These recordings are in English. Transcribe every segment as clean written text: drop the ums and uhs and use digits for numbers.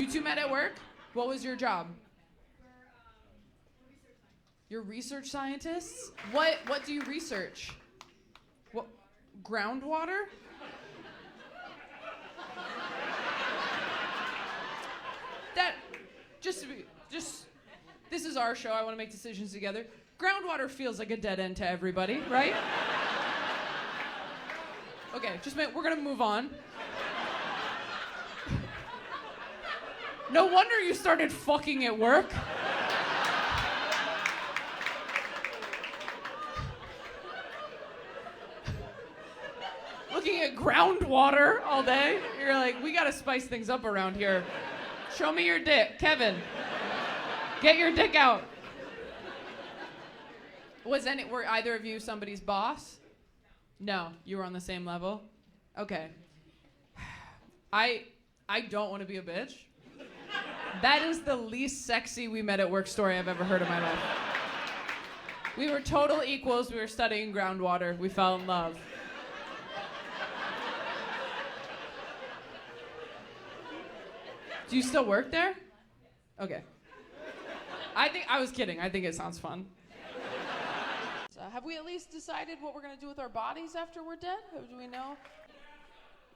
You two met at work? What was your job? You're research scientists? What do you research? What, groundwater? This is our show. I want to make decisions together. Groundwater feels like a dead end to everybody, right? Okay, we're gonna move on. No wonder you started fucking at work. Looking at groundwater all day. You're like, we gotta spice things up around here. Show me your dick. Kevin, get your dick out. Were either of you somebody's boss? No, you were on the same level? Okay. I don't want to be a bitch. That is the least sexy we met at work story I've ever heard in my life. We were total equals. We were studying groundwater. We fell in love. Do you still work there? Okay. I was kidding. I think it sounds fun. Have we at least decided what we're going to do with our bodies after we're dead? Do we know?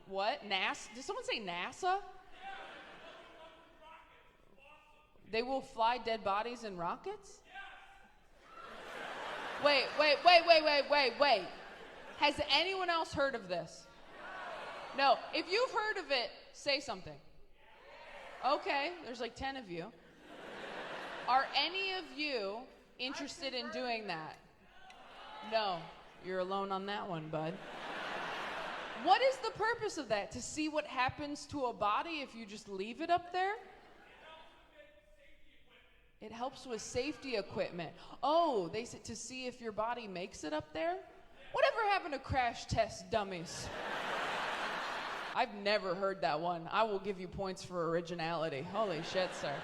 What? NASA? Did someone say NASA? They will fly dead bodies in rockets? Wait. Has anyone else heard of this? No. If you've heard of it, say something. Okay, there's like 10 of you. Are any of you interested in doing that? No, you're alone on that one, bud. What is the purpose of that? To see what happens to a body if you just leave it up there? It helps with safety equipment. Oh, they said to see if your body makes it up there? Whatever happened to crash test dummies? I've never heard that one. I will give you points for originality. Holy shit, sir.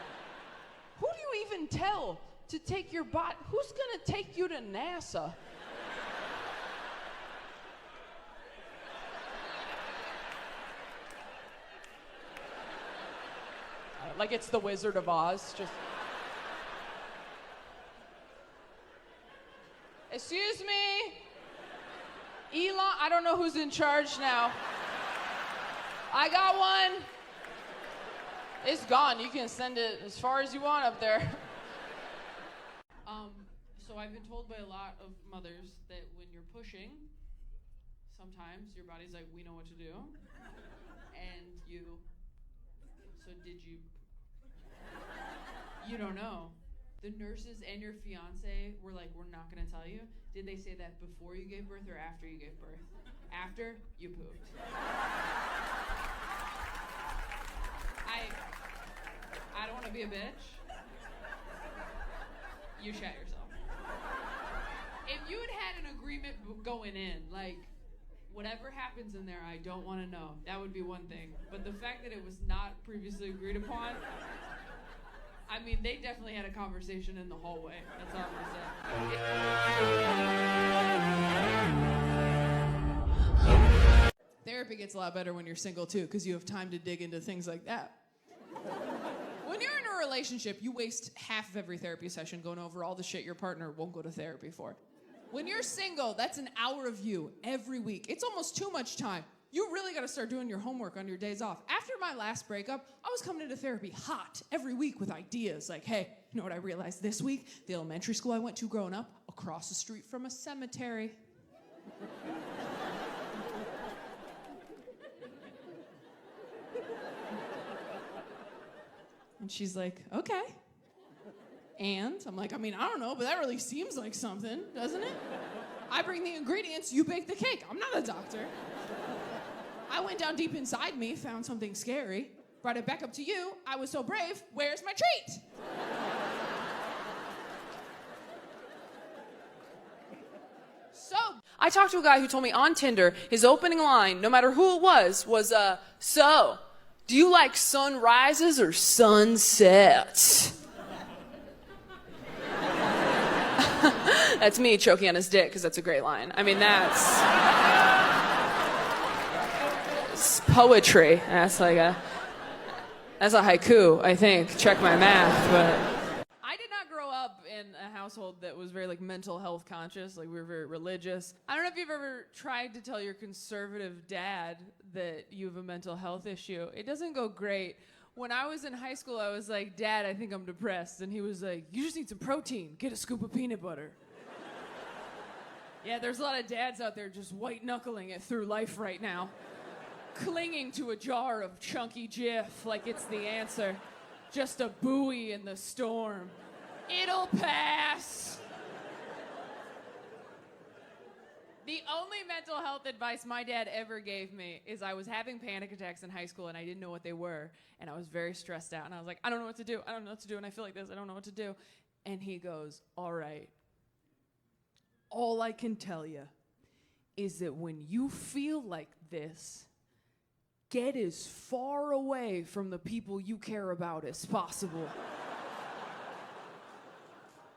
Who do you even tell to take your body? Who's gonna take you to NASA? Like it's the Wizard of Oz, just... Excuse me? Elon, I don't know who's in charge now. I got one. It's gone. You can send it as far as you want up there. So I've been told by a lot of mothers that when you're pushing, sometimes your body's like, we know what to do. And so did you? You don't know. The nurses and your fiance were like, we're not gonna tell you. Did they say that before you gave birth or after you gave birth? After you pooped. I don't want to be a bitch. You shat yourself. If you had an agreement going in, like, whatever happens in there, I don't want to know. That would be one thing. But the fact that it was not previously agreed upon, I mean, they definitely had a conversation in the hallway. That's all I'm gonna say. Therapy gets a lot better when you're single, too, because you have time to dig into things like that. When you're in a relationship, you waste half of every therapy session going over all the shit your partner won't go to therapy for. When you're single, that's an hour of you every week. It's almost too much time. You really got to start doing your homework on your days off. After my last breakup, I was coming into therapy hot every week with ideas like, hey, you know what I realized this week? The elementary school I went to growing up, across the street from a cemetery. And she's like, okay. And I'm like, I don't know, but that really seems like something, doesn't it? I bring the ingredients, you bake the cake. I'm not a doctor. I went down deep inside me, found something scary, brought it back up to you. I was so brave, where's my treat? So, I talked to a guy who told me on Tinder, his opening line, no matter who it was, so, do you like sunrises or sunsets? That's me choking on his dick, because that's a great line. I mean, it's poetry. That's That's a haiku, I think. Check my math, but I did not grow up in a household that was very like mental health conscious. Like we were very religious. I don't know if you've ever tried to tell your conservative dad that you have a mental health issue. It doesn't go great. When I was in high school, I was like, Dad, I think I'm depressed. And he was like, you just need some protein. Get a scoop of peanut butter. Yeah, there's a lot of dads out there just white-knuckling it through life right now. Clinging to a jar of chunky Jif like it's the answer. Just a buoy in the storm. It'll pass. The only mental health advice my dad ever gave me is I was having panic attacks in high school and I didn't know what they were. And I was very stressed out. And I was like, I don't know what to do. I don't know what to do. And I feel like this. I don't know what to do. And he goes, all right. All I can tell you is that when you feel like this, get as far away from the people you care about as possible.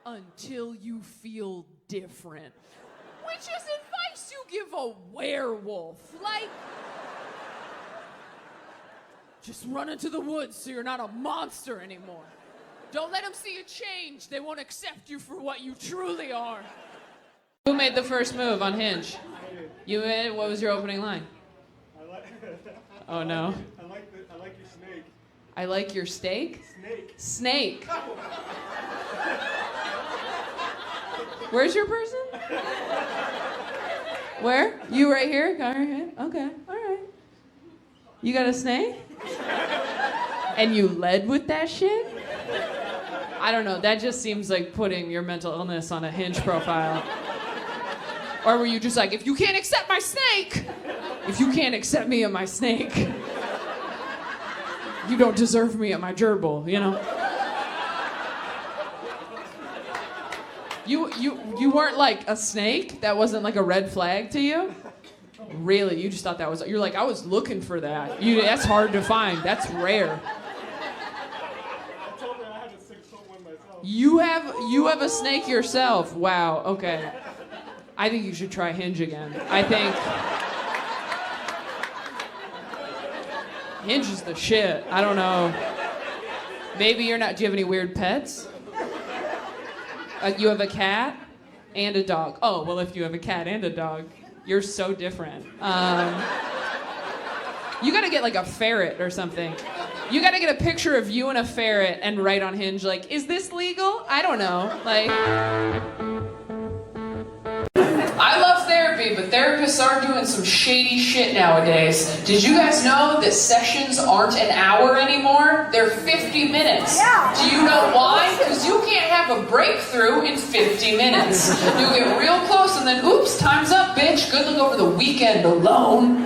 Until you feel different. Which is advice you give a werewolf. Like, just run into the woods so you're not a monster anymore. Don't let them see you change. They won't accept you for what you truly are. Who made the first move on Hinge? You made it? What was your opening line? Oh no. I like your snake. I like your steak? Snake. Where's your person? Where? You right here? Got right here? Okay, all right. You got a snake? And you led with that shit? I don't know, that just seems like putting your mental illness on a Hinge profile. Or were you just like, if you can't accept my snake, if you can't accept me and my snake, you don't deserve me at my gerbil, you know? You weren't like a snake? That wasn't like a red flag to you? Really? You just thought that was, you're like, I was looking for that. That's hard to find. That's rare. I told her I had a 6-foot one myself. You have a snake yourself. Wow, okay. I think you should try Hinge again. I think Hinge is the shit. I don't know. Maybe you're not, do you have any weird pets? You have a cat and a dog. Oh, well, if you have a cat and a dog, you're so different. You gotta get like a ferret or something. You gotta get a picture of you and a ferret and write on Hinge like, is this legal? I don't know. Like, I love therapy, but therapists are doing some shady shit nowadays. Did you guys know that sessions aren't an hour anymore? They're 50 minutes. Yeah. Do you know why? Because you can't have a breakthrough in 50 minutes. You get real close and then, oops, time's up, bitch. Good luck over the weekend alone.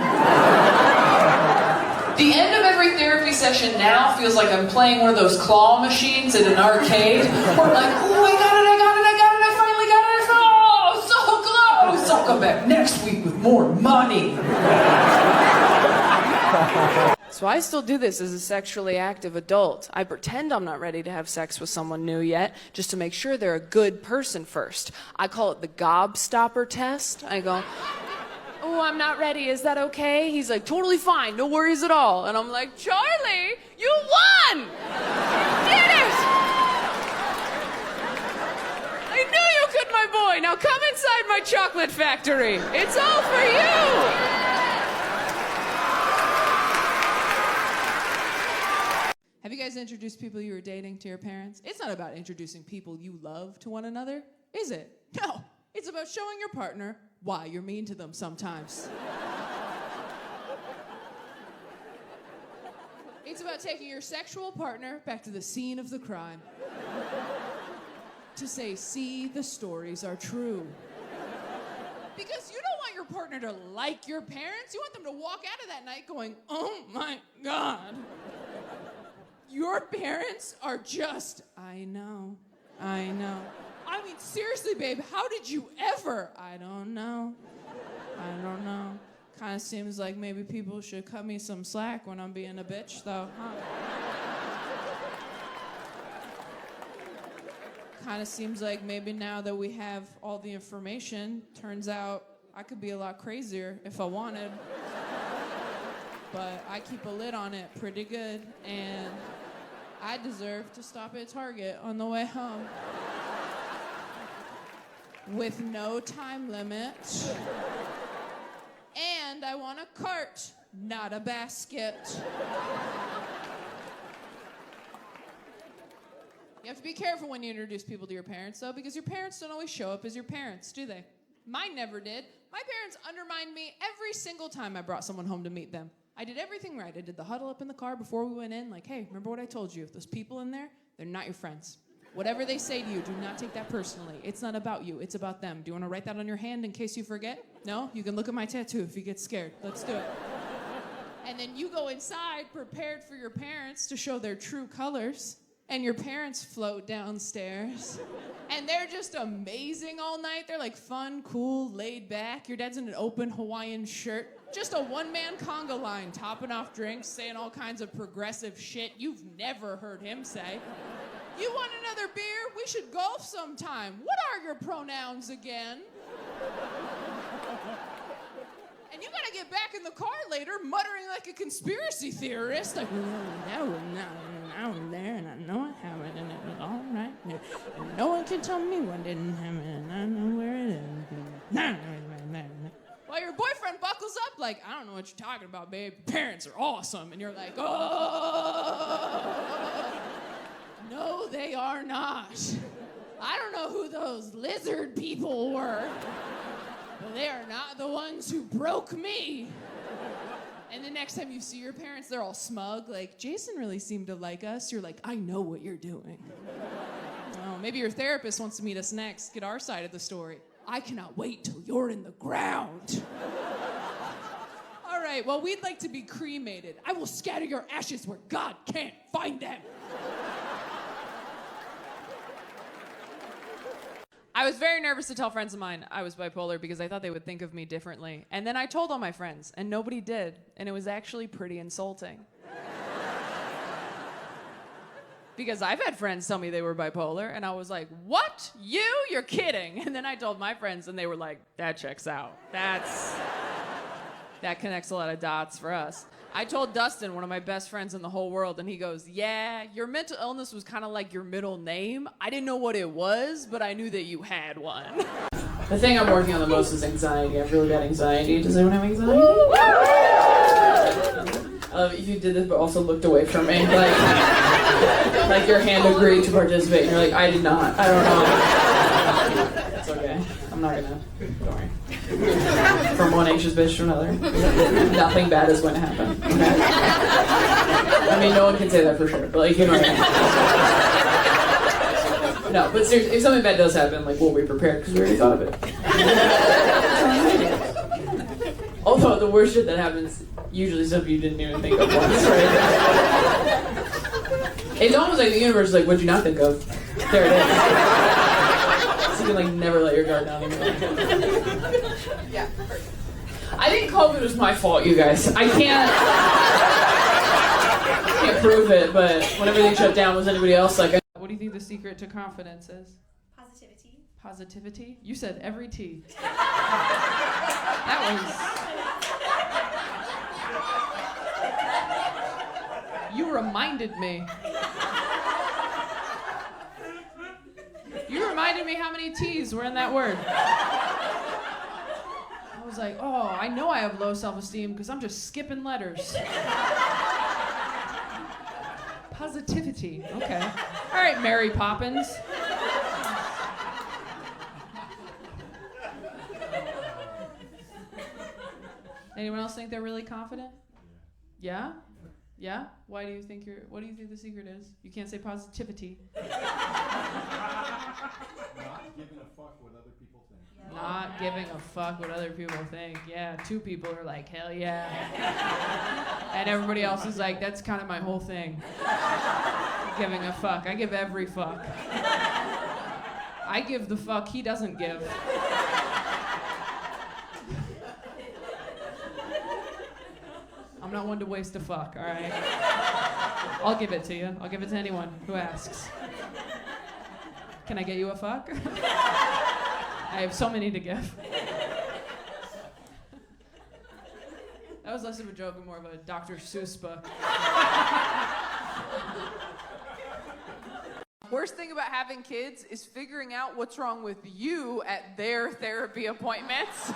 The end of every therapy session now feels like I'm playing one of those claw machines at an arcade. Where I'm like, oh, I got it, I finally got it. Oh, so close. I'll come back next week with more money. So I still do this as a sexually active adult. I pretend I'm not ready to have sex with someone new yet, just to make sure they're a good person first. I call it the gobstopper test. I go, oh, I'm not ready, is that okay? He's like, totally fine, no worries at all. And I'm like, Charlie, you won! Did it! I knew you could, my boy. Now come inside my chocolate factory. It's all for you! Have you guys introduced people you were dating to your parents? It's not about introducing people you love to one another, is it? No, it's about showing your partner why you're mean to them sometimes. It's about taking your sexual partner back to the scene of the crime. To say, see, the stories are true. Because you don't want your partner to like your parents. You want them to walk out of that night going, oh my God. Your parents are just, I know. I mean, seriously, babe, how did you ever? I don't know. Kind of seems like maybe people should cut me some slack when I'm being a bitch, though, huh? Kind of seems like maybe now that we have all the information, turns out I could be a lot crazier if I wanted. But I keep a lid on it pretty good, and I deserve to stop at Target on the way home. With no time limit. And I want a cart, not a basket. You have to be careful when you introduce people to your parents, though, because your parents don't always show up as your parents, do they? Mine never did. My parents undermined me every single time I brought someone home to meet them. I did everything right. I did the huddle up in the car before we went in, like, hey, remember what I told you? If those people in there, they're not your friends. Whatever they say to you, do not take that personally. It's not about you, it's about them. Do you want to write that on your hand in case you forget? No? You can look at my tattoo if you get scared. Let's do it. And then you go inside prepared for your parents to show their true colors. And your parents float downstairs. And they're just amazing all night. They're like fun, cool, laid back. Your dad's in an open Hawaiian shirt. Just a one-man conga line, topping off drinks, saying all kinds of progressive shit you've never heard him say. You want another beer? We should golf sometime. What are your pronouns again? And you gotta get back in the car later, muttering like a conspiracy theorist. Like, no, there, and I know it happened, and it was all right. And no one can tell me what didn't happen, and I know where it is. While your boyfriend buckles up like, I don't know what you're talking about, babe. Parents are awesome. And you're like, oh. No, they are not. I don't know who those lizard people were. But they are not the ones who broke me. And the next time you see your parents, they're all smug, like, Jason really seemed to like us. You're like, I know what you're doing. Oh, maybe your therapist wants to meet us next, get our side of the story. I cannot wait till you're in the ground. All right, well, we'd like to be cremated. I will scatter your ashes where God can't find them. I was very nervous to tell friends of mine I was bipolar because I thought they would think of me differently. And then I told all my friends, and nobody did. And it was actually pretty insulting. Because I've had friends tell me they were bipolar, and I was like, what? You? You're kidding. And then I told my friends, and they were like, that checks out. That connects a lot of dots for us. I told Dustin, one of my best friends in the whole world, and he goes, yeah, your mental illness was kind of like your middle name. I didn't know what it was, but I knew that you had one. The thing I'm working on the most is anxiety. I have really bad anxiety. Does anyone have anxiety? If you did this but also looked away from me, like your hand agreed to participate, and you're like, I did not. I don't know. It's okay. I'm not gonna. Don't worry. From one anxious bitch to another. Nothing bad is going to happen. Okay? I mean, no one can say that for sure, but like, you know what I mean? No, but seriously, if something bad does happen, like, we'll be prepared because we already thought of it. Although the worst shit that happens, usually stuff you didn't even think of once, right? It's almost like the universe is like, what'd you not think of? There it is. So you can like never let your guard down anymore. Yeah. I think COVID was my fault, you guys. I can't prove it, but when everything shut down, was anybody else like? What do you think the secret to confidence is? Positivity. Positivity? You said every T. That was. You reminded me. You reminded me how many T's were in that word. I was like, oh, I know I have low self-esteem because I'm just skipping letters. Positivity, okay. All right, Mary Poppins. Anyone else think they're really confident? Yeah? Yeah? What do you think the secret is? You can't say positivity. Not giving a fuck what other people think. Not giving a fuck what other people think. Yeah, 2 people are like, hell yeah. And everybody else is like, that's kind of my whole thing. Giving a fuck. I give every fuck. I give the fuck he doesn't give. I'm not one to waste a fuck, all right? I'll give it to you. I'll give it to anyone who asks. Can I get you a fuck? I have so many to give. That was less of a joke and more of a Dr. Seuss book. Worst thing about having kids is figuring out what's wrong with you at their therapy appointments.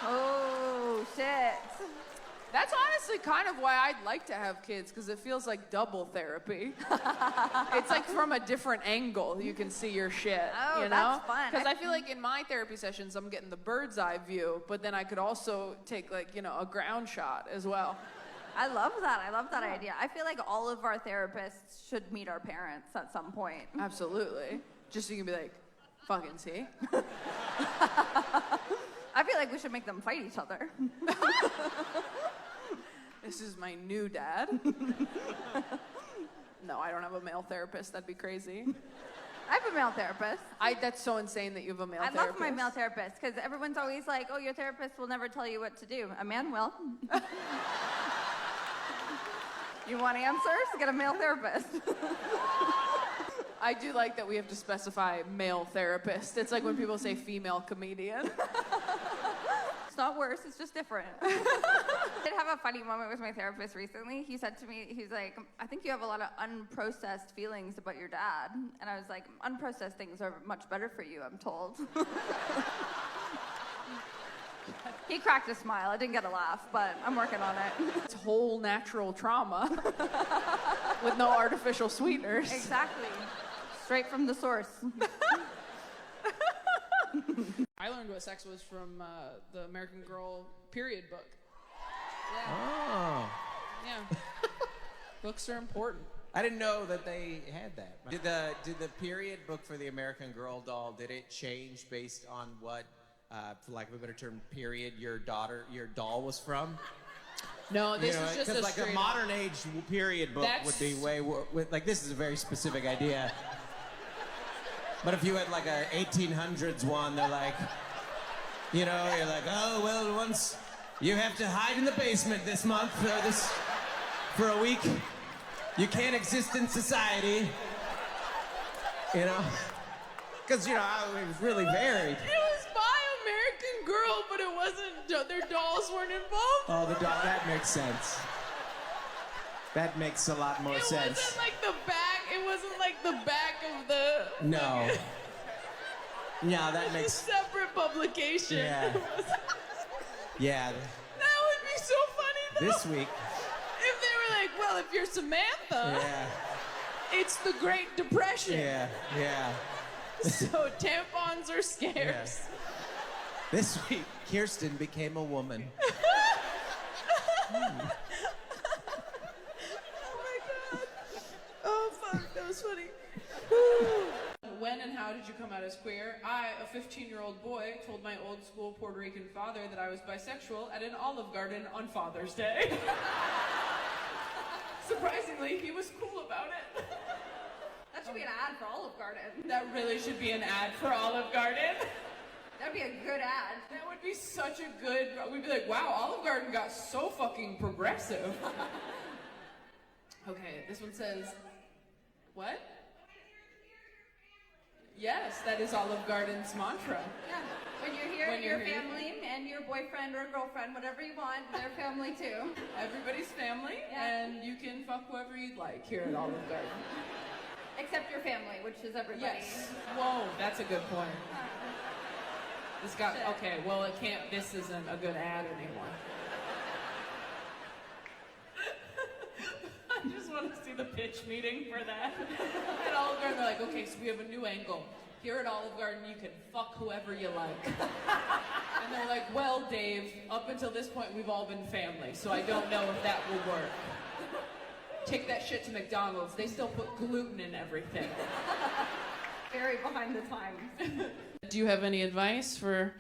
Oh, shit. That's honestly kind of why I'd like to have kids, because it feels like double therapy. It's like from a different angle you can see your shit. Oh, you know? that's fun. Because I feel like in my therapy sessions I'm getting the bird's eye view, but then I could also take like, you know, a ground shot as well. I love that. I love that idea. I feel like all of our therapists should meet our parents at some point. Absolutely. Just so you can be like, fucking see? I feel like we should make them fight each other. This is my new dad. No, I don't have a male therapist. That'd be crazy. I have a male therapist. That's so insane that you have a male I therapist. love my male therapist because everyone's always like, oh, your therapist will never tell you what to do. A man will. You want answers? Get a male therapist. I do like that we have to specify male therapist. It's like when people say female comedian. It's not worse, it's just different. I did have a funny moment with my therapist recently. He said to me, he's like, I think you have a lot of unprocessed feelings about your dad. And I was like, unprocessed things are much better for you, I'm told. He cracked a smile. I didn't get a laugh, but I'm working on it. It's whole natural trauma with no artificial sweeteners. Exactly. Straight from the source. I learned what sex was from the American Girl period book. Yeah. Oh. Yeah. Books are important. I didn't know that they had that. Did the period book for the American Girl doll, did it change based on what, for lack of a better term, period your doll was from? No, this is just a like a modern age period book would be way like this is a very specific idea. But if you had like a 1800s one, they're like, you know, you're like, oh well, once you have to hide in the basement this month for a week. You can't exist in society. You know, because it was really varied. It was by American Girl, but it wasn't. Their dolls weren't involved. Oh, the doll. That makes sense. That makes a lot more sense. It wasn't like the back. It wasn't like the back of the. No. No, that makes. It's a separate publication. Yeah. Yeah. That would be so funny though. This week. If they were like, well, if you're Samantha. Yeah. It's the Great Depression. Yeah. Yeah. So tampons are scarce. Yes. This week, Kirsten became a woman. Oh my God. Oh fuck, that was funny. When and how did you come out as queer? I, a 15-year-old boy, told my old school Puerto Rican father that I was bisexual at an Olive Garden on Father's Day. Surprisingly, he was cool about it. That should be an ad for Olive Garden. That really should be an ad for Olive Garden. That'd be a good ad. That would be such a good... We'd be like, wow, Olive Garden got so fucking progressive. Okay, this one says... What? Yes, that is Olive Garden's mantra. Yeah. When you're here, your family and your boyfriend or girlfriend, whatever you want, they're family too. Everybody's family, Yeah. and you can fuck whoever you'd like here at Olive Garden. Except your family, which is everybody. Yes. Whoa, that's a good point. This got... Okay, well, it can't... This isn't a good ad anymore. I just want to see the pitch meeting for that. At Olive Garden, they're like, okay, so we have a new angle. Here at Olive Garden, you can fuck whoever you like. And they're like, well, Dave, up until this point, we've all been family, so I don't know if that will work. Take that shit to McDonald's. They still put gluten in everything. Very behind the times. Do you have any advice for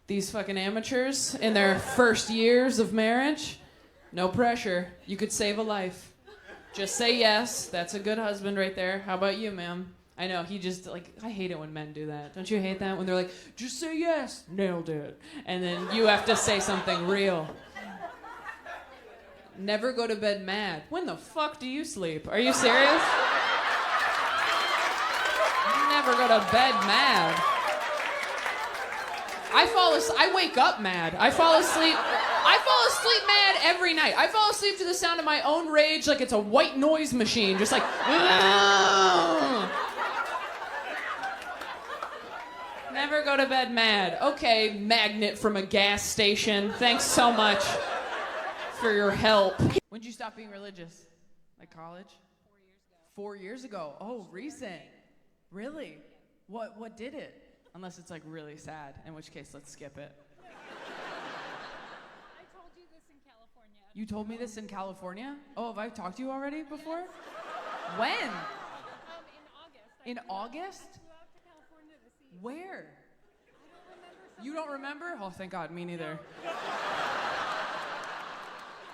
these fucking amateurs in their first years of marriage? No pressure. You could save a life. Just say yes. That's a good husband right there. How about you, ma'am? I know, he just, like, I hate it when men do that. Don't you hate that? When they're like, just say yes. Nailed it. And then you have to say something real. Never go to bed mad. When the fuck do you sleep? Are you serious? Never go to bed mad. I wake up mad. I fall asleep sleep mad every night. I fall asleep to the sound of my own rage like it's a white noise machine, just like. Never go to bed mad. Okay, magnet from a gas station. Thanks so much for your help. When'd you stop being religious? Like college? 4 years ago. 4 years ago. Oh, recent. Really? What did it? Unless it's like really sad, in which case let's skip it. I told you this in California. You told me this in California? Oh, have I talked to you already before? When? In August. In August? Flew out to California to see you. Where? I don't remember. You don't remember? Oh, thank God, me neither. I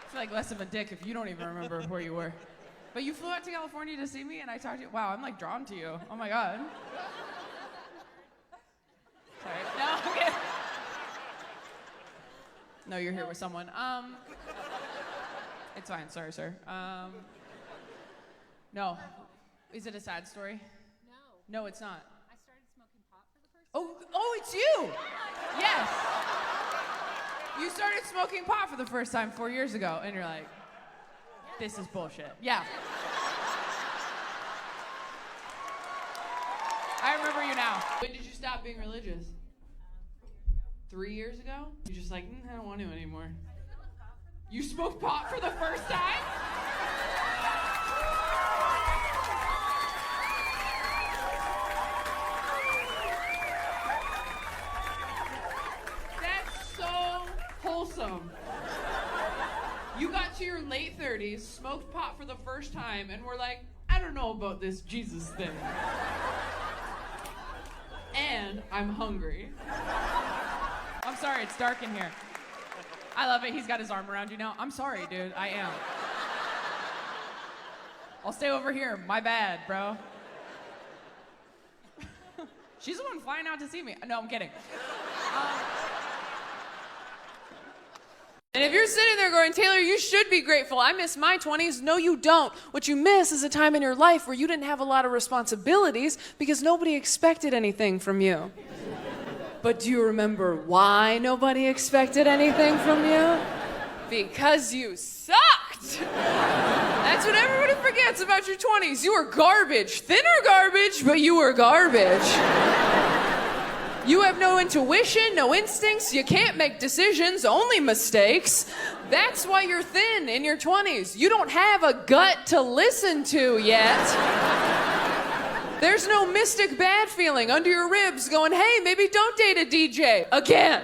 feel like less of a dick if you don't even remember where you were. But you flew out to California to see me and I talked to you. Wow, I'm like drawn to you. Oh my God. Sorry. No, okay. No, you're here with someone. It's fine. Sorry, sir. No. Is it a sad story? No. No, it's not. I started smoking pot for the first time. Oh, it's you. Yes. You started smoking pot for the first time 4 years ago, and you're like, this is bullshit. Yeah. I remember you now. When did you stop being religious? 3 years ago? You're just like, I don't want to anymore. You smoked pot for the first time? That's so wholesome. You got to your late 30s, smoked pot for the first time, and were like, I don't know about this Jesus thing. And I'm hungry. I'm sorry, it's dark in here. I love it. He's got his arm around you now. I'm sorry, dude. I am. I'll stay over here. My bad, bro. She's the one flying out to see me. No, I'm kidding. And if you're sitting there going, Taylor, you should be grateful. I miss my 20s. No, you don't. What you miss is a time in your life where you didn't have a lot of responsibilities because nobody expected anything from you. But do you remember why nobody expected anything from you? Because you sucked. That's what everybody forgets about your 20s. You were garbage. Thinner garbage, but you were garbage. You have no intuition, no instincts, you can't make decisions, only mistakes. That's why you're thin in your 20s. You don't have a gut to listen to yet. There's no mystic bad feeling under your ribs going, hey, maybe don't date a DJ again.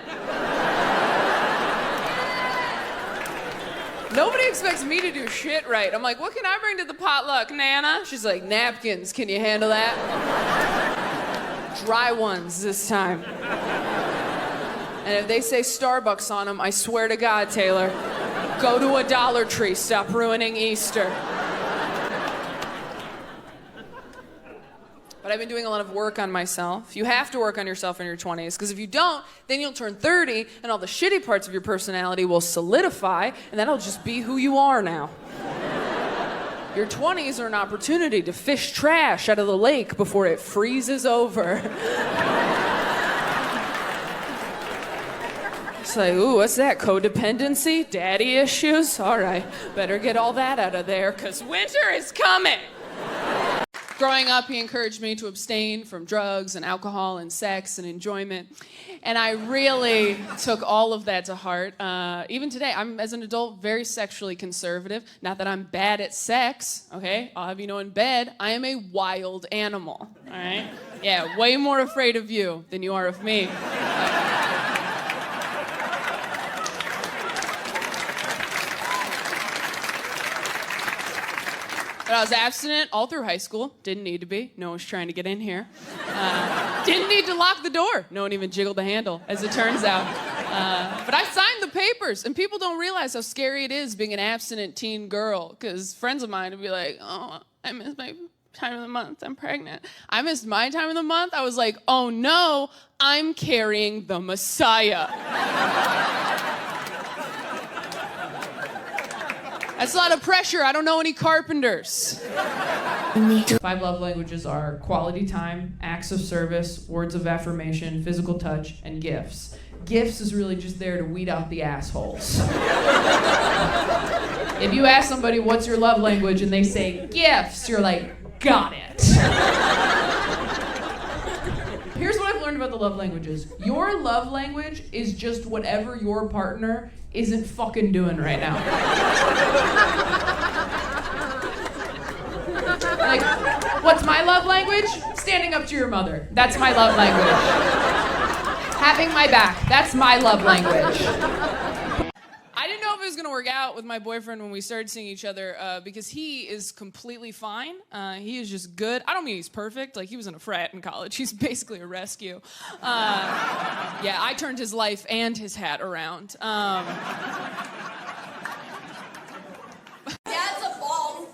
Nobody expects me to do shit right. I'm like, what can I bring to the potluck, Nana? She's like, napkins, can you handle that? Dry ones this time. And if they say Starbucks on them, I swear to God, Taylor, go to a Dollar Tree. Stop ruining Easter. But I've been doing a lot of work on myself. You have to work on yourself in your 20s, because if you don't, then you'll turn 30, and all the shitty parts of your personality will solidify, and that'll just be who you are now. Your 20s are an opportunity to fish trash out of the lake before it freezes over. It's like, ooh, what's that? Codependency? Daddy issues? All right, better get all that out of there, because winter is coming. Growing up, he encouraged me to abstain from drugs and alcohol and sex and enjoyment. And I really took all of that to heart. Even today, I'm, as an adult, very sexually conservative. Not that I'm bad at sex, okay? I'll have you know in bed, I am a wild animal, all right? Yeah, way more afraid of you than you are of me. But I was abstinent all through high school. Didn't need to be. No one was trying to get in here. Didn't need to lock the door. No one even jiggled the handle, as it turns out. But I signed the papers, and people don't realize how scary it is being an abstinent teen girl, because friends of mine would be like, oh, I missed my time of the month. I'm pregnant. I missed my time of the month. I was like, oh no, I'm carrying the Messiah. That's a lot of pressure. I don't know any carpenters. 5 love languages are quality time, acts of service, words of affirmation, physical touch, and gifts. Gifts is really just there to weed out the assholes. If you ask somebody, what's your love language, and they say gifts, you're like, got it. Here's what I've learned about the love languages. Your love language is just whatever your partner isn't fucking doing right now. Like, what's my love language? Standing up to your mother. That's my love language. Having my back. That's my love language. I didn't know if it was gonna work out with my boyfriend when we started seeing each other because he is completely fine. He is just good. I don't mean he's perfect. Like, he was in a frat in college. He's basically a rescue. Yeah, I turned his life and his hat around. Dad's a bong.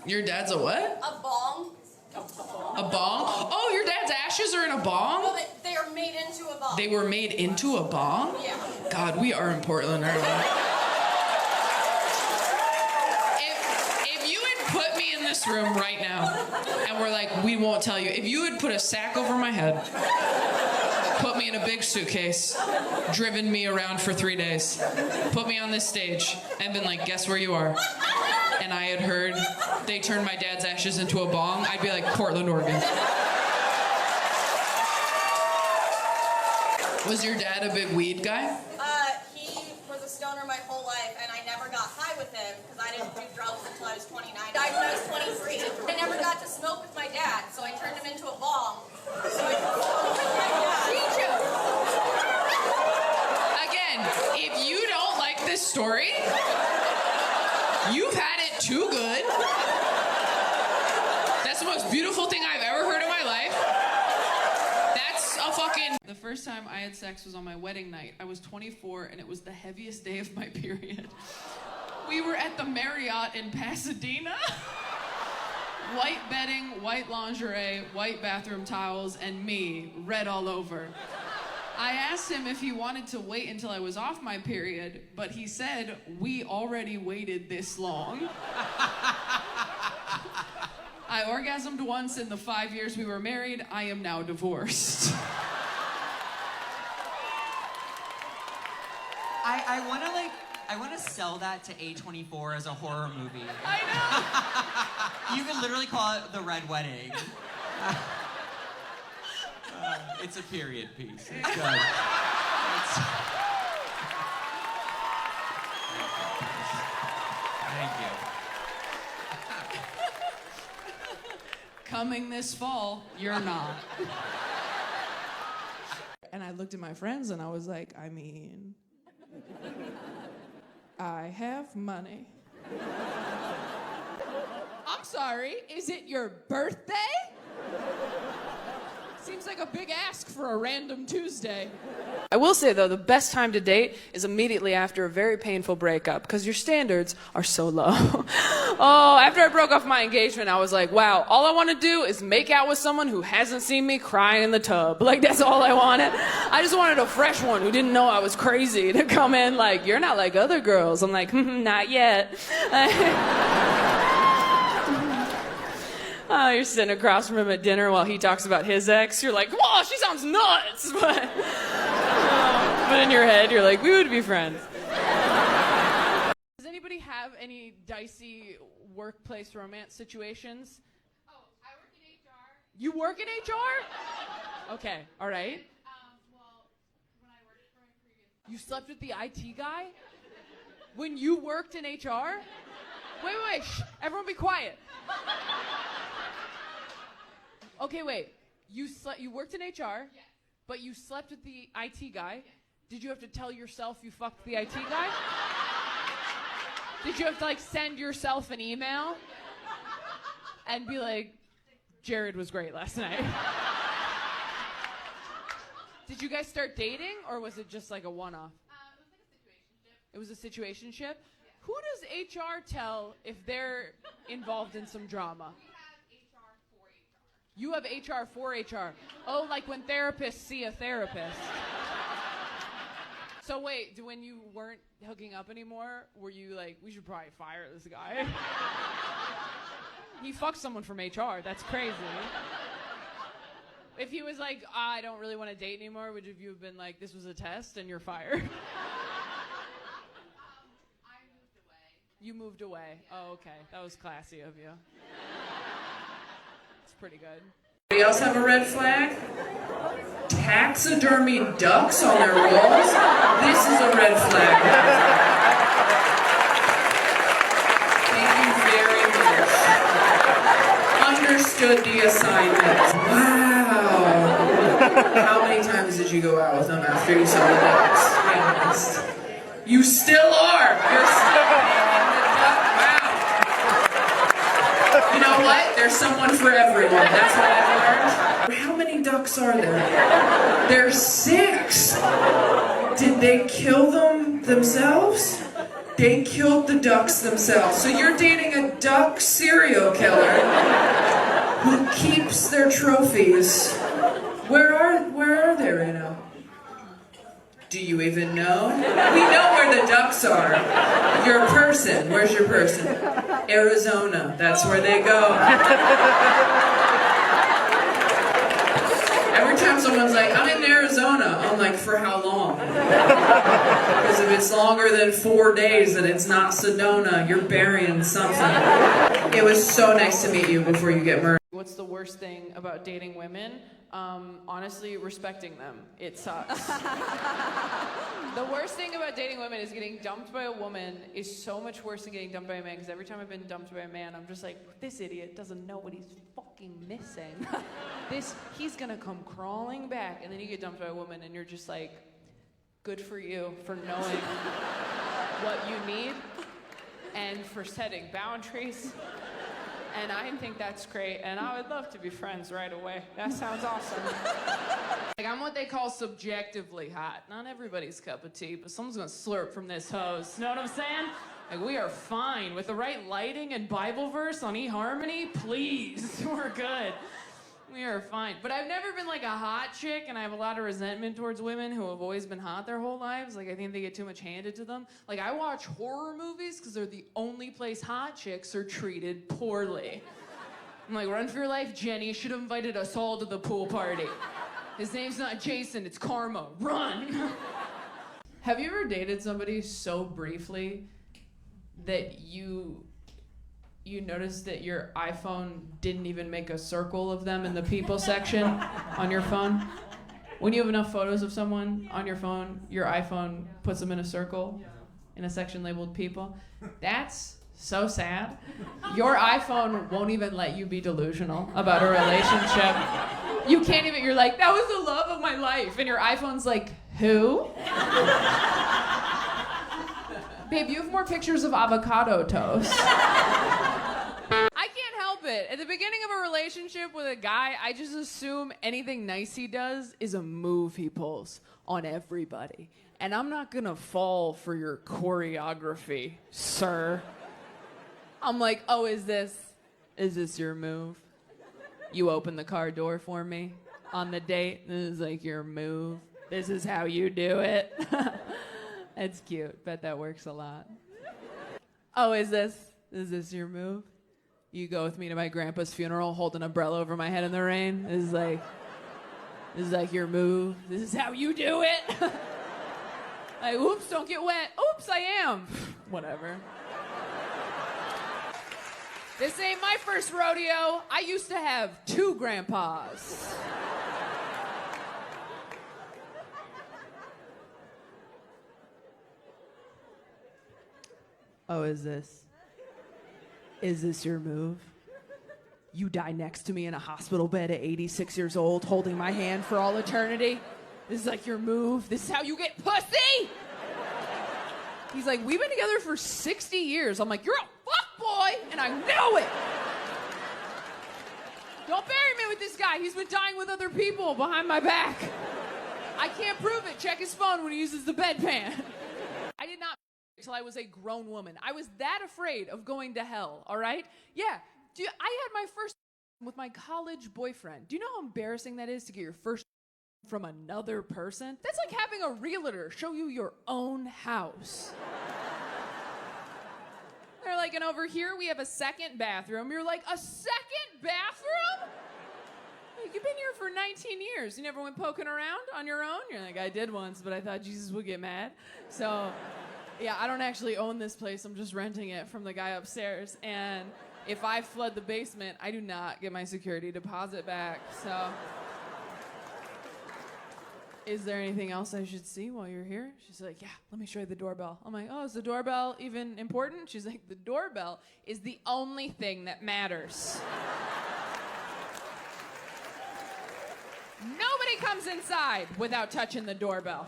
Your dad's a what? A bong. A bong? Oh, your dad's ashes are in a bong? No, they are made into a bong. They were made into a bong? Yeah. God, we are in Portland, aren't we? If you had put me in this room right now, and we're like, we won't tell you. If you had put a sack over my head, put me in a big suitcase, driven me around for 3 days, put me on this stage, and been like, guess where you are? And I had heard they turned my dad's ashes into a bong, I'd be like, Portland, Oregon. Was your dad a big weed guy? He was a stoner my whole life, and I never got high with him because I didn't do drugs until I was 29. I died when I was 23. I never got to smoke with my dad, so I turned him into a bong. So I could smoke with my dad. Again, if you don't like this story, you've had it too good. That's the most beautiful thing I've ever heard in my life. That's a fucking... The first time I had sex was on my wedding night. I was 24 and it was the heaviest day of my period. We were at the Marriott in Pasadena. White bedding, white lingerie, white bathroom towels, and me, red all over. I asked him if he wanted to wait until I was off my period, but he said, we already waited this long. I orgasmed once in the 5 years we were married. I am now divorced. I want to sell that to A24 as a horror movie. I know. You could literally call it The Red Wedding. It's a period piece. It's good. Thank you. Coming this fall, you're not. And I looked at my friends and I was like, I mean, I have money. I'm sorry, is it your birthday? Seems like a big ask for a random Tuesday. I will say, though, the best time to date is immediately after a very painful breakup, because your standards are so low. Oh, after I broke off my engagement, I was like, wow, all I want to do is make out with someone who hasn't seen me crying in the tub. Like, that's all I wanted. I just wanted a fresh one who didn't know I was crazy to come in like, you're not like other girls. I'm like, not yet. Oh, you're sitting across from him at dinner while he talks about his ex. You're like, whoa, she sounds nuts. But in your head, you're like, we would be friends. Does anybody have any dicey workplace romance situations? Oh, I work in HR. You work in HR? Okay, all right. Well, when I worked for my previous... You slept with the IT guy? When you worked in HR? Wait, shh, everyone be quiet. Okay, wait. You worked in HR, Yes. but you slept with the IT guy. Yes. Did you have to tell yourself you fucked the IT guy? Did you have to, like, send yourself an email and be like, Jared was great last night? Did you guys start dating, or was it just like a one-off? It was like a situationship. It was a situationship? Yeah. Who does HR tell if they're involved in some drama? You have HR for HR. Oh, like when therapists see a therapist. So wait, when you weren't hooking up anymore, were you like, we should probably fire this guy? He fucked someone from HR. That's crazy. If he was like, I don't really want to date anymore, would you have been like, this was a test and you're fired? I moved away. You moved away. Yeah. Oh, okay. That was classy of you. It's pretty good. Anybody else have a red flag? Taxidermy ducks on their walls? This is a red flag. Thank you very much. Understood the assignment. Wow. How many times did you go out with them after you saw the ducks? Be honest. You still are. You're still in the duck. Wow. You know what? There's someone for everyone. That's what I've learned. How many ducks are there? There's 6. Did they kill them themselves? They killed the ducks themselves. So you're dating a duck serial killer who keeps their trophies. Where are they right now? Do you even know? We know where the ducks are. Your person. Where's your person? Arizona. That's where they go. Every time someone's like, I'm in Arizona, I'm like, for how long? Because if it's longer than 4 days and it's not Sedona, you're burying something. It was so nice to meet you before you get murdered. What's the worst thing about dating women? Honestly, respecting them. It sucks. The worst thing about dating women is getting dumped by a woman is so much worse than getting dumped by a man, because every time I've been dumped by a man, I'm just like, this idiot doesn't know what he's fucking missing. He's gonna come crawling back, and then you get dumped by a woman and you're just like, good for you for knowing what you need and for setting boundaries. And I think that's great, and I would love to be friends right away. That sounds awesome. Like, I'm what they call subjectively hot. Not everybody's cup of tea, but someone's gonna slurp from this hose. Know what I'm saying? Like, we are fine. With the right lighting and Bible verse on eHarmony, please, we're good. We are fine. But I've never been like a hot chick, and I have a lot of resentment towards women who have always been hot their whole lives. Like, I think they get too much handed to them. Like, I watch horror movies because they're the only place hot chicks are treated poorly. I'm like, run for your life, Jenny. You should have invited us all to the pool party. His name's not Jason, it's Karma. Run! Have you ever dated somebody so briefly that you noticed that your iPhone didn't even make a circle of them in the people section on your phone? When you have enough photos of someone on your phone, your iPhone puts them in a circle in a section labeled people. That's so sad. Your iPhone won't even let you be delusional about a relationship. You can't even, you're like, that was the love of my life. And your iPhone's like, who? Babe, you have more pictures of avocado toast. I can't help it. At the beginning of a relationship with a guy, I just assume anything nice he does is a move he pulls on everybody. And I'm not gonna fall for your choreography, sir. I'm like, oh, is this your move? You open the car door for me on the date? This is like your move? This is how you do it? It's cute. Bet that works a lot. Oh, is this your move? You go with me to my grandpa's funeral, hold an umbrella over my head in the rain? This is like your move? This is how you do it? Like, oops, don't get wet. Oops, I am. Whatever. This ain't my first rodeo. I used to have 2 grandpas. Oh, is this your move? You die next to me in a hospital bed at 86 years old, holding my hand for all eternity? This is like your move? This is how you get pussy? He's like, we've been together for 60 years. I'm like, you're a fuckboy, and I know it. Don't bury me with this guy. He's been dying with other people behind my back. I can't prove it. Check his phone when he uses the bedpan. I did not until I was a grown woman. I was that afraid of going to hell, all right? Yeah, I had my first with my college boyfriend. Do you know how embarrassing that is to get your first from another person? That's like having a realtor show you your own house. They're like, and over here we have a second bathroom. You're like, a second bathroom? Like, you've been here for for 19 years. You never went poking around on your own? You're like, I did once, but I thought Jesus would get mad. So, yeah, I don't actually own this place. I'm just renting it from the guy upstairs. And if I flood the basement, I do not get my security deposit back. So, is there anything else I should see while you're here? She's like, yeah, let me show you the doorbell. I'm like, oh, is the doorbell even important? She's like, the doorbell is the only thing that matters. Nobody comes inside without touching the doorbell.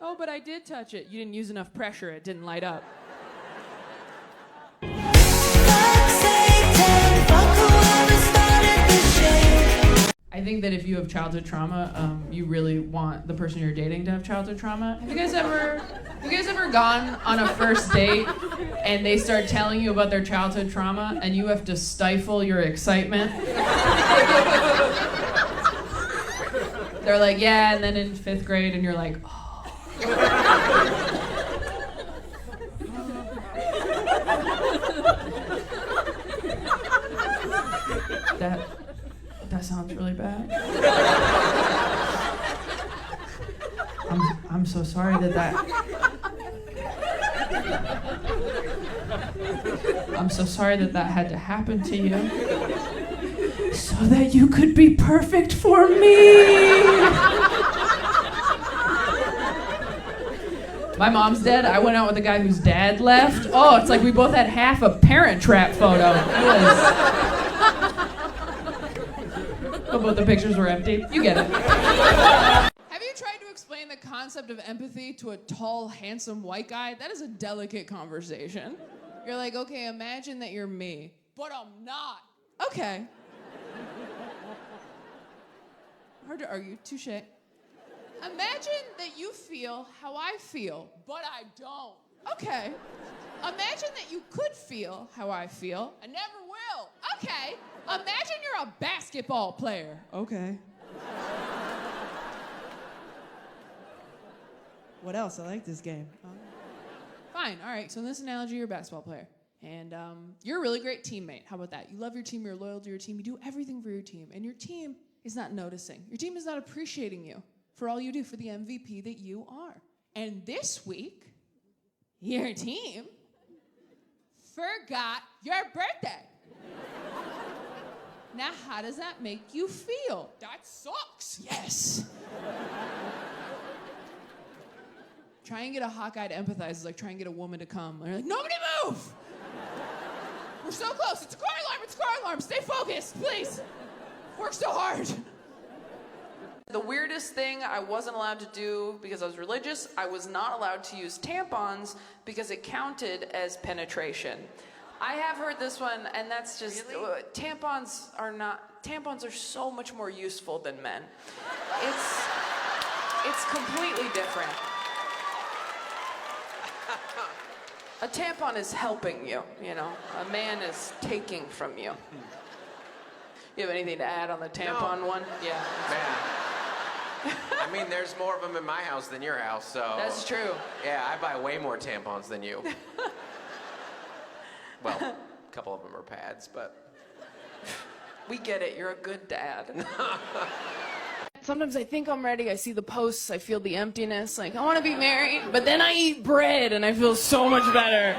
Oh, but I did touch it. You didn't use enough pressure. It didn't light up. I think that if you have childhood trauma, you really want the person you're dating to have childhood trauma. Have you guys ever gone on a first date and they start telling you about their childhood trauma and you have to stifle your excitement? They're like, yeah, and then in 5th grade, and you're like, oh. That sounds really bad. I'm so sorry I'm so sorry that had to happen to you. So that you could be perfect for me. My mom's dead. I went out with a guy whose dad left. Oh, it's like we both had half a Parent Trap photo. Both the pictures were empty. You get it. Have you tried to explain the concept of empathy to a tall, handsome white guy? That is a delicate conversation. You're like, okay, imagine that you're me, but I'm not. Okay. Hard to argue. Touche. Imagine that you feel how I feel, but I don't. Okay. Imagine that you could feel how I feel and never will. Okay. Imagine you're a basketball player. Okay. What else? I like this game. Fine. All right. So in this analogy, you're a basketball player. And you're a really great teammate. How about that? You love your team. You're loyal to your team. You do everything for your team. And your team is not noticing. Your team is not appreciating you for all you do, for the MVP that you are. And this week, your team forgot your birthday. Now, how does that make you feel? That sucks. Yes. Try and get a hot guy to empathize is like trying to get a woman to come. They're like, nobody move! We're so close. It's a car alarm. It's a car alarm. Stay focused, please. Work so hard. The weirdest thing I wasn't allowed to do because I was religious, I was not allowed to use tampons because it counted as penetration. I have heard this one, and that's just, really? Tampons are so much more useful than men. It's completely different. A tampon is helping you, you know. A man is taking from you. You have anything to add on the tampon one? Yeah. Man. I mean, there's more of them in my house than your house, so. That's true. Yeah, I buy way more tampons than you. Well, a couple of them are pads, but. We get it. You're a good dad. Sometimes I think I'm ready. I see the posts. I feel the emptiness. Like, I want to be married. But then I eat bread and I feel so much better.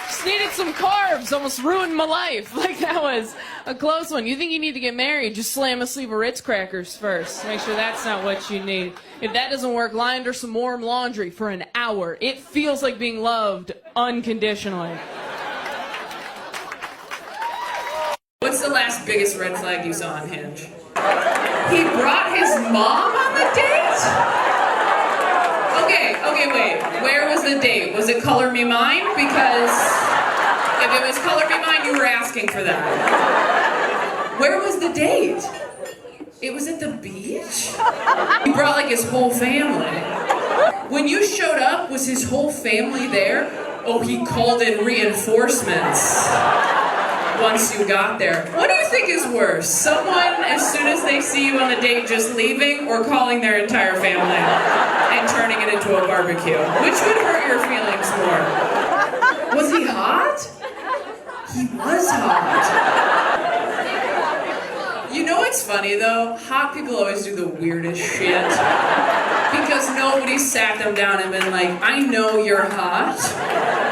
Just needed some carbs. Almost ruined my life. Like, that was a close one. You think you need to get married? Just slam a sleeve of Ritz crackers first. Make sure that's not what you need. If that doesn't work, lie under some warm laundry for an hour. It feels like being loved unconditionally. What's the last biggest red flag you saw on Hinge? He brought his mom on the date? Okay, wait. Where was the date? Was it Color Me Mine? Because if it was Color Me Mine, you were asking for that. Where was the date? It was at the beach? He brought like his whole family. When you showed up, was his whole family there? Oh, he called in reinforcements. Once you got there. What do you think is worse? Someone, as soon as they see you on the date, just leaving, or calling their entire family and turning it into a barbecue? Which would hurt your feelings more? Was he hot? He was hot. You know what's funny though? Hot people always do the weirdest shit. Because nobody sat them down and been like, I know you're hot,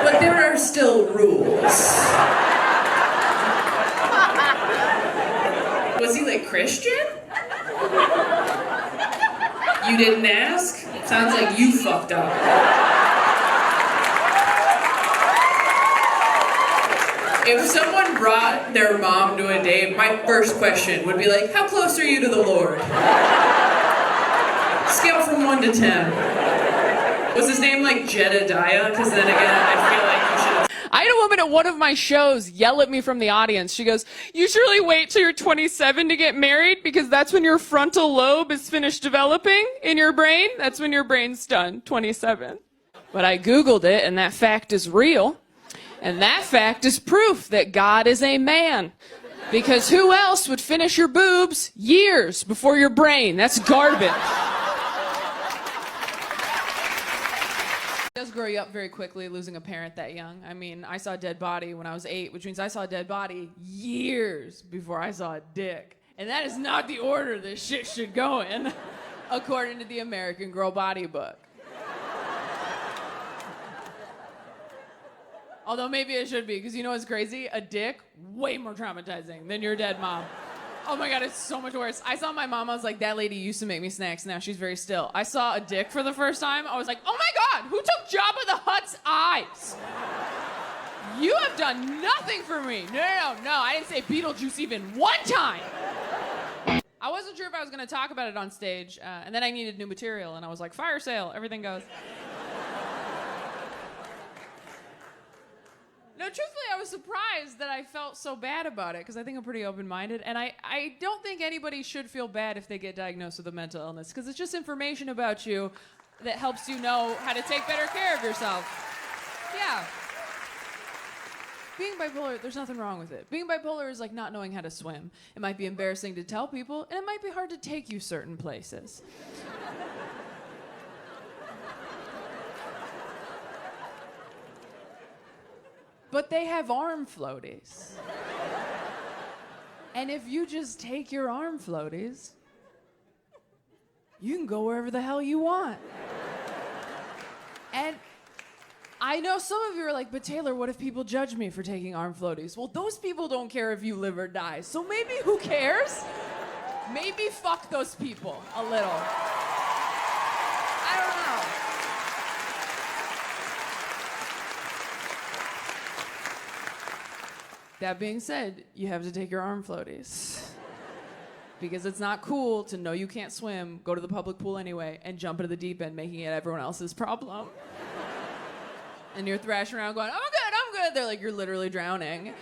but there are still rules. Was he like Christian? You didn't ask? Sounds like you fucked up. If someone brought their mom to a date, my first question would be like, how close are you to the Lord? Scale from 1 to 10. Was his name like Jedediah? Because then again, I feel like you should. I had a woman at one of my shows yell at me from the audience. She goes, you surely wait till you're 27 to get married because that's when your frontal lobe is finished developing in your brain. That's when your brain's done, 27. But I Googled it, and that fact is real. And that fact is proof that God is a man. Because who else would finish your boobs years before your brain? That's garbage. It does grow you up very quickly, losing a parent that young. I mean, I saw a dead body when I was 8, which means I saw a dead body years before I saw a dick. And that is not the order this shit should go in, according to the American Girl Body Book. Although maybe it should be, because you know what's crazy? A dick, way more traumatizing than your dead mom. Oh my God, it's so much worse. I saw my mom, I was like, that lady used to make me snacks, now she's very still. I saw a dick for the first time, I was like, oh my God, who took Jabba the Hutt's eyes? You have done nothing for me. No, I didn't say Beetlejuice even one time. I wasn't sure if I was gonna talk about it on stage, and then I needed new material, and I was like, fire sale, everything goes. No, truthfully, I was surprised that I felt so bad about it because I think I'm pretty open-minded, and I don't think anybody should feel bad if they get diagnosed with a mental illness because it's just information about you that helps you know how to take better care of yourself. Yeah. Being bipolar, there's nothing wrong with it. Being bipolar is like not knowing how to swim. It might be embarrassing to tell people, and it might be hard to take you certain places. But they have arm floaties. And if you just take your arm floaties, you can go wherever the hell you want. And I know some of you are like, but Taylor, what if people judge me for taking arm floaties? Well, those people don't care if you live or die. So maybe who cares? Maybe fuck those people a little. I don't know. That being said, you have to take your arm floaties. Because it's not cool to know you can't swim, go to the public pool anyway, and jump into the deep end, making it everyone else's problem. And you're thrashing around going, I'm good. They're like, you're literally drowning.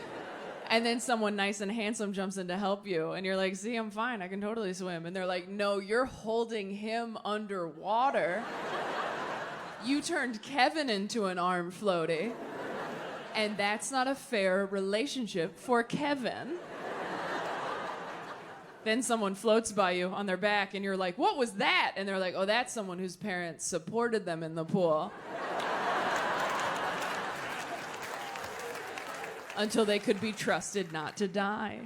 And then someone nice and handsome jumps in to help you, and you're like, see, I'm fine, I can totally swim. And they're like, no, you're holding him underwater. You turned Kevin into an arm floaty. And that's not a fair relationship for Kevin. Then someone floats by you on their back and you're like, what was that? And they're like, oh, that's someone whose parents supported them in the pool. Until they could be trusted not to die.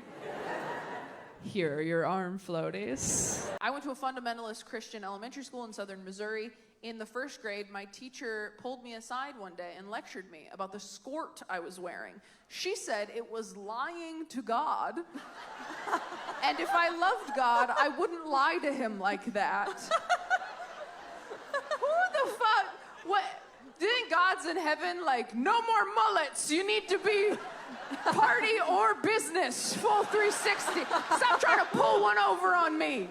Here are your arm floaties. I went to a fundamentalist Christian elementary school in southern Missouri. In the first grade, my teacher pulled me aside one day and lectured me about the skirt I was wearing. She said it was lying to God. And if I loved God, I wouldn't lie to him like that. Who the fuck? What? Do you think God's in heaven like, no more mullets, you need to be party or business, full 360. Stop trying to pull one over on me.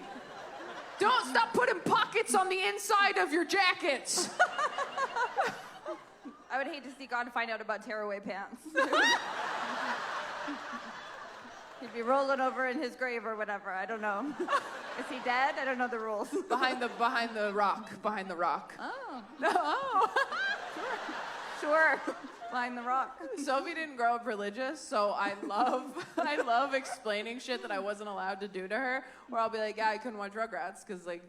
Don't stop putting pockets on the inside of your jackets. I would hate to see God find out about tearaway pants. He'd be rolling over in his grave or whatever. I don't know. Is he dead? I don't know the rules. Behind the rock. Oh. Oh. Sure. Find the rock. Sophie didn't grow up religious, so I love explaining shit that I wasn't allowed to do to her. Where I'll be like, yeah, I couldn't watch Rugrats because like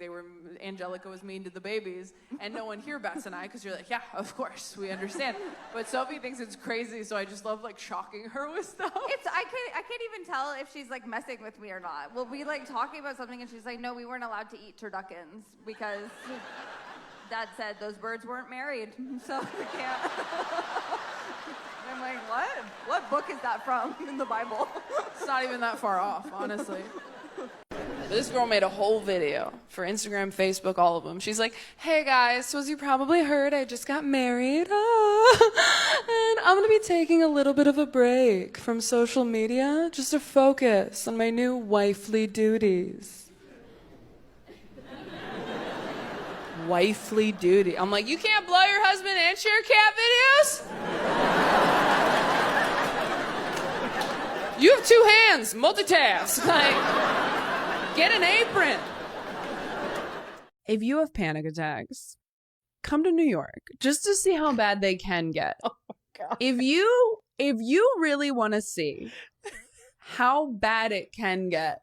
Angelica was mean to the babies, and no one here bats an eye because you're like, yeah, of course, we understand. But Sophie thinks it's crazy, so I just love like shocking her with stuff. I can't even tell if she's like messing with me or not. We'll be like talking about something, and she's like, no, we weren't allowed to eat turduckens because Dad said those birds weren't married, so we can't. I'm like, what? What book is that from in the Bible? It's not even that far off, honestly. This girl made a whole video for Instagram, Facebook, all of them. She's like, hey guys, so as you probably heard, I just got married. And I'm going to be taking a little bit of a break from social media just to focus on my new wifely duties. Wifely duty. I'm like, you can't blow your husband and share cat videos? You have two hands, multitask. Like, get an apron. If you have panic attacks, come to New York just to see how bad they can get. Oh my God. If you really want to see how bad it can get,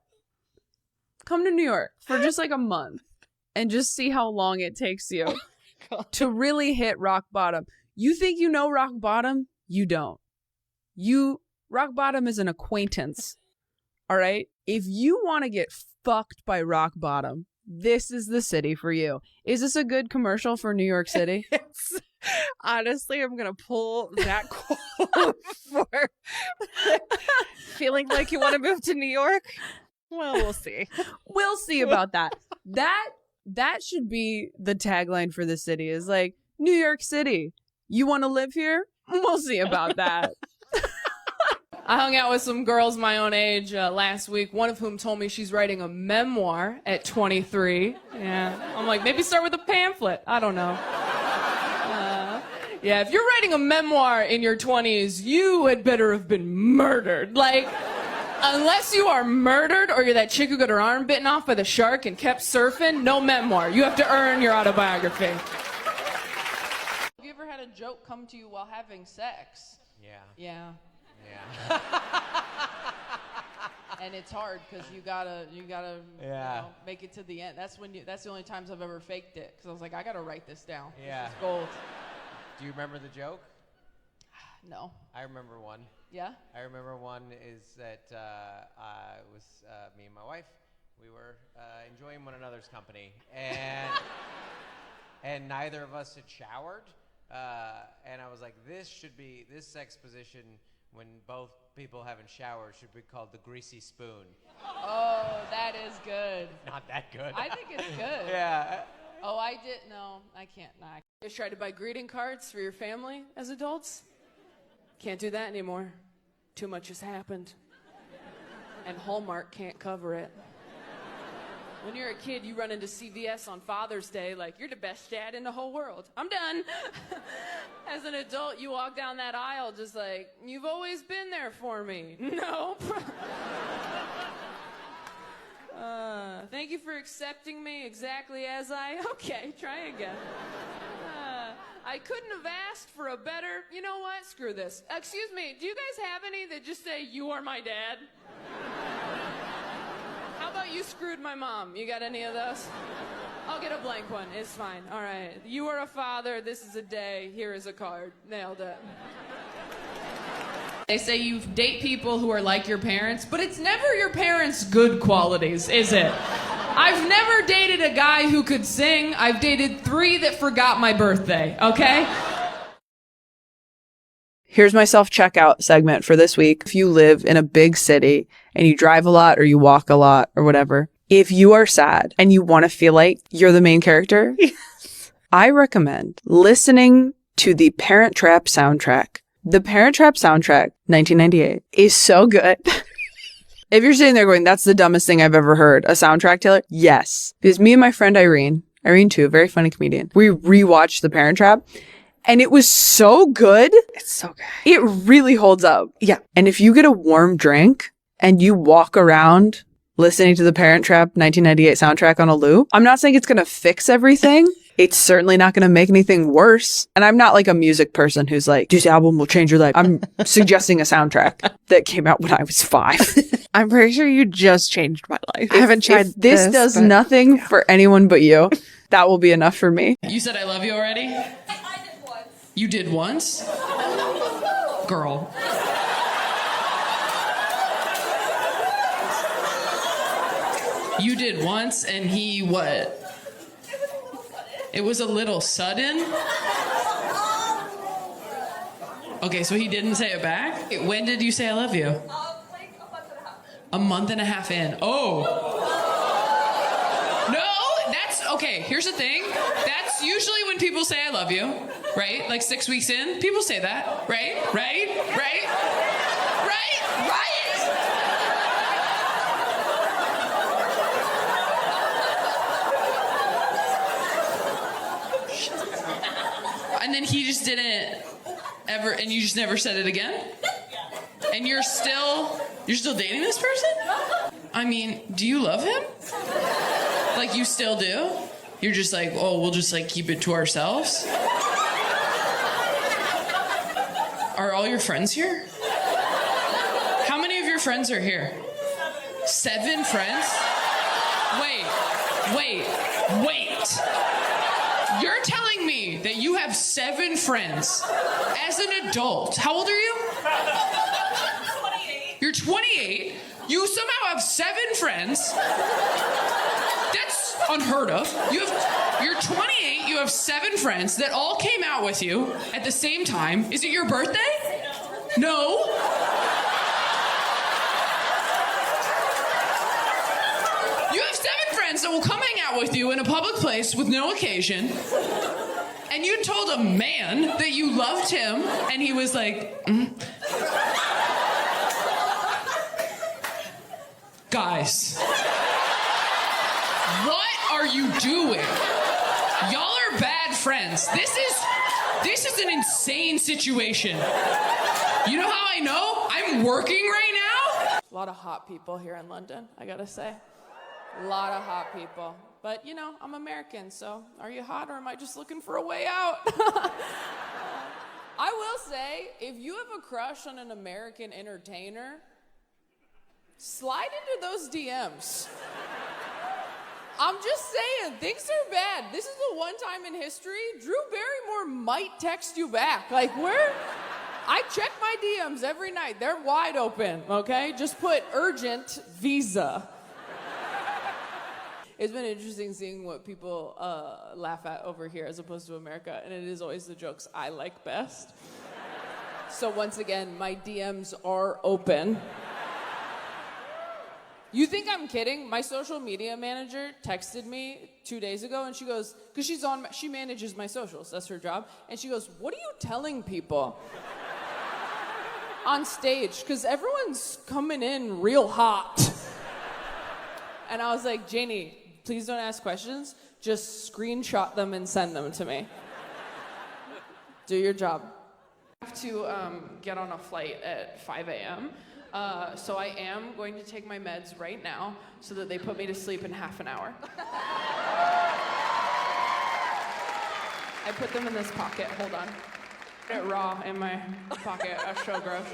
come to New York for just like a month and just see how long it takes you to really hit rock bottom. You think you know rock bottom? You don't. Rock bottom is an acquaintance, all right? If you want to get fucked by rock bottom, this is the city for you. Is this a good commercial for New York City? Honestly, I'm going to pull that quote for feeling like you want to move to New York. Well, we'll see. We'll see about that. That should be the tagline for the city is like, New York City, you want to live here? We'll see about that. I hung out with some girls my own age last week, one of whom told me she's writing a memoir at 23. Yeah, I'm like, maybe start with a pamphlet. I don't know. Yeah, if you're writing a memoir in your 20s, you had better have been murdered. Like, unless you are murdered or you're that chick who got her arm bitten off by the shark and kept surfing, no memoir. You have to earn your autobiography. Have you ever had a joke come to you while having sex? Yeah. Yeah. Yeah. And it's hard because you gotta Yeah. you know, make it to the end. That's the only times I've ever faked it because I was like, I gotta write this down. Yeah. This is gold. Do you remember the joke? No. I remember one. Yeah. I remember one is that it was me and my wife. We were enjoying one another's company, and neither of us had showered. And I was like, this sex position when both people haven't showered should be called the greasy spoon. Oh, that is good. Not that good. I think it's good. Yeah. Oh, I did. No, I can't. Nah. You just tried to buy greeting cards for your family as adults? Can't do that anymore. Too much has happened. And Hallmark can't cover it. When you're a kid, you run into CVS on Father's Day like, you're the best dad in the whole world. I'm done. As an adult, you walk down that aisle just like, you've always been there for me. Nope. Thank you for accepting me exactly as okay, try again. I couldn't have asked for a better, you know what, screw this. Excuse me, do you guys have any that just say, you are my dad? How about you screwed my mom? You got any of those? I'll get a blank one, it's fine. All right, you are a father, this is a day, here is a card. Nailed it. They say you date people who are like your parents, but it's never your parents' good qualities, is it? I've never dated a guy who could sing. I've dated 3 that forgot my birthday, okay? Here's my self-checkout segment for this week. If you live in a big city and you drive a lot or you walk a lot or whatever, if you are sad and you want to feel like you're the main character, I recommend listening to the Parent Trap soundtrack. The Parent Trap soundtrack, 1998, is so good. If you're sitting there going, that's the dumbest thing I've ever heard, a soundtrack, Taylor? Yes. Because me and my friend Irene too, a very funny comedian, we rewatched The Parent Trap, and it was so good. It's so good. It really holds up. Yeah. And if you get a warm drink and you walk around listening to The Parent Trap 1998 soundtrack on a loop, I'm not saying it's going to fix everything, It's certainly not going to make anything worse. And I'm not like a music person who's like, this album will change your life. I'm suggesting a soundtrack that came out when I was 5. I'm pretty sure you just changed my life. I haven't tried If this does nothing for anyone but you, that will be enough for me. You said I love you already? I did once. You did once? Girl. You did once and he what? It was a little sudden? Okay, so he didn't say it back? When did you say I love you? Like a month and a half in. A month and a half in. Oh. No, that's okay. Here's the thing. That's usually when people say I love you, right? Like 6 weeks in, people say that, right? Right? Right? Right? Right? And then he just didn't ever, and you just never said it again? And you're still dating this person? I mean, do you love him? Like you still do? You're just like, oh, we'll just like keep it to ourselves? Are all your friends here? How many of your friends are here? 7 friends? Wait. You're telling me that you have 7 friends as an adult. How old are you? 28. You're 28. You somehow have 7 friends. That's unheard of. You're 28. You have 7 friends that all came out with you at the same time. Is it your birthday? No. You have 7 friends that will come hang out with you in a public place with no occasion. And you told a man that you loved him, and he was like, Guys, what are you doing? Y'all are bad friends. This is an insane situation. You know how I know? I'm working right now. A lot of hot people here in London, I gotta say. A lot of hot people. But, you know, I'm American, so are you hot or am I just looking for a way out? I will say, if you have a crush on an American entertainer, slide into those DMs. I'm just saying, things are bad. This is the one time in history Drew Barrymore might text you back. Like, I check my DMs every night. They're wide open, okay? Just put urgent visa. It's been interesting seeing what people laugh at over here as opposed to America, and it is always the jokes I like best. So once again, my DMs are open. You think I'm kidding? My social media manager texted me 2 days ago, and she goes, because she manages my socials, that's her job, and she goes, what are you telling people on stage? Because everyone's coming in real hot. And I was like, Janie, please don't ask questions. Just screenshot them and send them to me. Do your job. I have to get on a flight at 5 a.m., so I am going to take my meds right now so that they put me to sleep in half an hour. I put them in this pocket. Hold on. Get it raw in my pocket. That's so gross.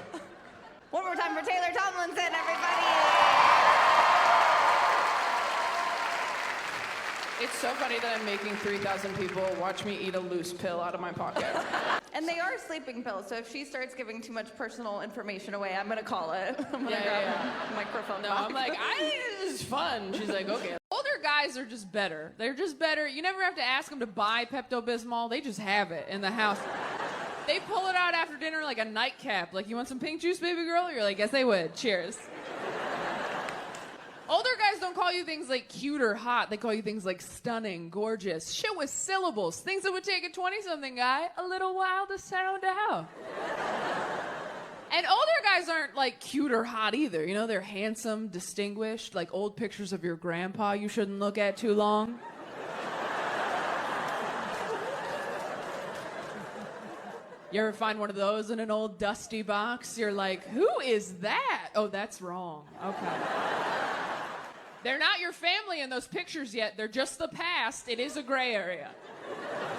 One more time for Taylor Tomlinson, everybody. It's so funny that I'm making 3,000 people watch me eat a loose pill out of my pocket. And they are sleeping pills, so if she starts giving too much personal information away, I'm gonna call it. I'm gonna grab the microphone. No, box. I'm like, this is fun. She's like, okay. Older guys are just better. They're just better. You never have to ask them to buy Pepto-Bismol. They just have it in the house. They pull it out after dinner like a nightcap. Like, you want some pink juice, baby girl? You're like, yes, they would. Cheers. Older guys don't call you things like cute or hot. They call you things like stunning, gorgeous, shit with syllables. Things that would take a 20-something guy a little while to sound out. And older guys aren't like cute or hot either. You know, they're handsome, distinguished, like old pictures of your grandpa you shouldn't look at too long. You ever find one of those in an old dusty box? You're like, who is that? Oh, that's wrong. Okay. They're not your family in those pictures yet. They're just the past. It is a gray area.